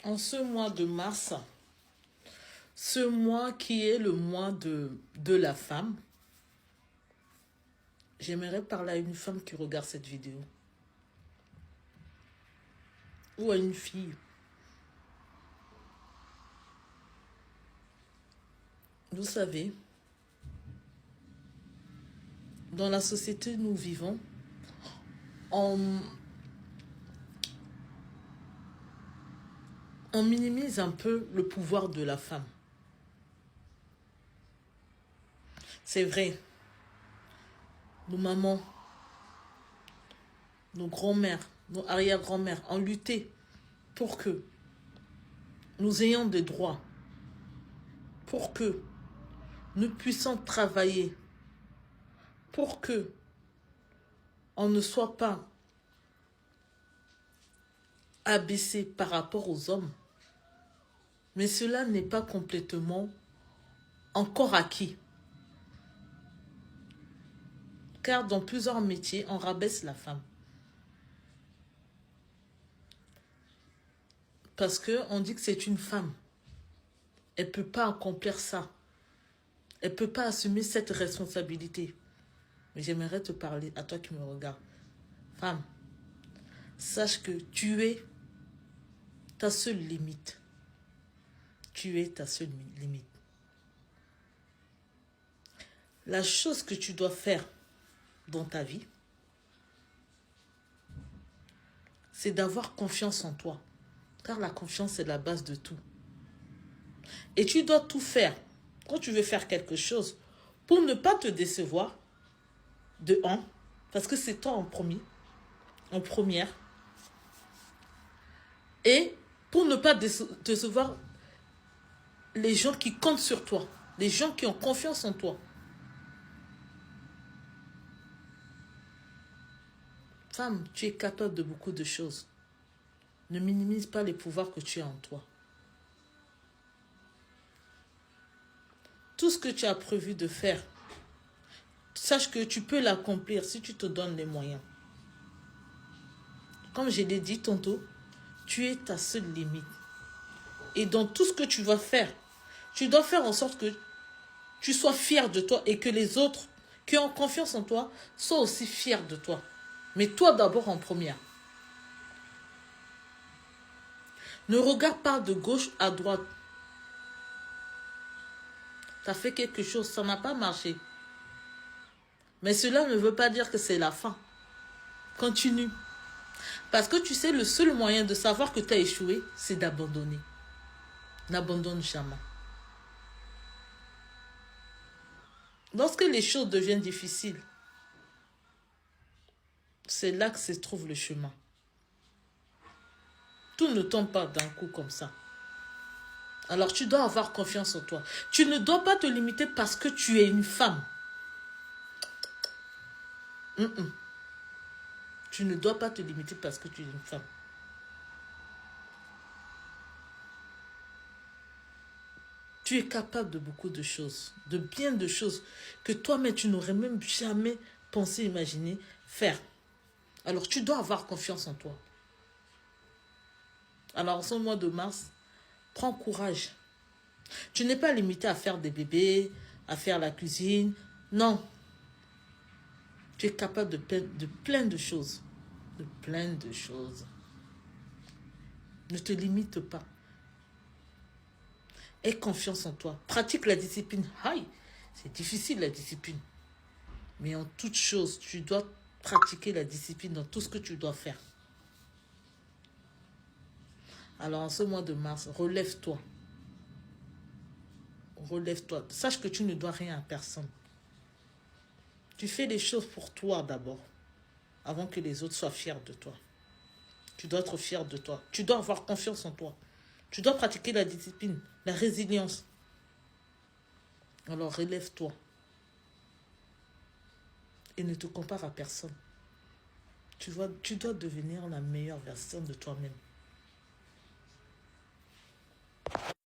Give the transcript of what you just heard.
En ce mois de mars, ce mois qui est le mois de la femme, j'aimerais parler à une femme qui regarde cette vidéo. Ou à une fille. Vous savez, dans la société où nous vivons, on minimise un peu le pouvoir de la femme. C'est vrai, nos mamans, nos grands-mères, nos arrière-grands-mères ont lutté pour que nous ayons des droits, pour que nous puissions travailler, pour que on ne soit pas abaissé par rapport aux hommes. Mais cela n'est pas complètement encore acquis. Car dans plusieurs métiers, on rabaisse la femme. Parce qu'on dit que c'est une femme. Elle ne peut pas accomplir ça. Elle ne peut pas assumer cette responsabilité. Mais j'aimerais te parler, à toi qui me regardes. Femme, sache que tu es ta seule limite. Tu es ta seule limite. La chose que tu dois faire dans ta vie, c'est d'avoir confiance en toi. Car la confiance est la base de tout. Et tu dois tout faire, quand tu veux faire quelque chose, pour ne pas te décevoir, de un, parce que c'est toi en premier, en première, et pour ne pas décevoir les gens qui comptent sur toi, les gens qui ont confiance en toi. Femme, tu es capable de beaucoup de choses. Ne minimise pas les pouvoirs que tu as en toi. Tout ce que tu as prévu de faire, sache que tu peux l'accomplir si tu te donnes les moyens. Comme je l'ai dit tantôt, tu es ta seule limite. Et dans tout ce que tu vas faire, tu dois faire en sorte que tu sois fier de toi et que les autres qui ont confiance en toi soient aussi fiers de toi. Mais toi d'abord en première. Ne regarde pas de gauche à droite. Tu as fait quelque chose, ça n'a pas marché. Mais cela ne veut pas dire que c'est la fin. Continue. Parce que tu sais, le seul moyen de savoir que tu as échoué, c'est d'abandonner. N'abandonne jamais. Lorsque les choses deviennent difficiles, c'est là que se trouve le chemin. Tout ne tombe pas d'un coup comme ça. Alors tu dois avoir confiance en toi. Tu ne dois pas te limiter parce que tu es une femme. Tu ne dois pas te limiter parce que tu es une femme. Tu es capable de beaucoup de choses, de bien de choses que toi-même tu n'aurais même jamais pensé, imaginer faire. Alors tu dois avoir confiance en toi. Alors en ce mois de mars, prends courage. Tu n'es pas limité à faire des bébés, à faire la cuisine. Non. Tu es capable de plein de choses. De plein de choses. Ne te limite pas. Aie confiance en toi. Pratique la discipline. Aïe, c'est difficile la discipline. Mais en toute chose, tu dois pratiquer la discipline dans tout ce que tu dois faire. Alors en ce mois de mars, relève-toi. Relève-toi. Sache que tu ne dois rien à personne. Tu fais les choses pour toi d'abord, avant que les autres soient fiers de toi. Tu dois être fier de toi. Tu dois avoir confiance en toi. Tu dois pratiquer la discipline, la résilience. Alors relève-toi. Et ne te compare à personne. Tu dois devenir la meilleure version de toi-même.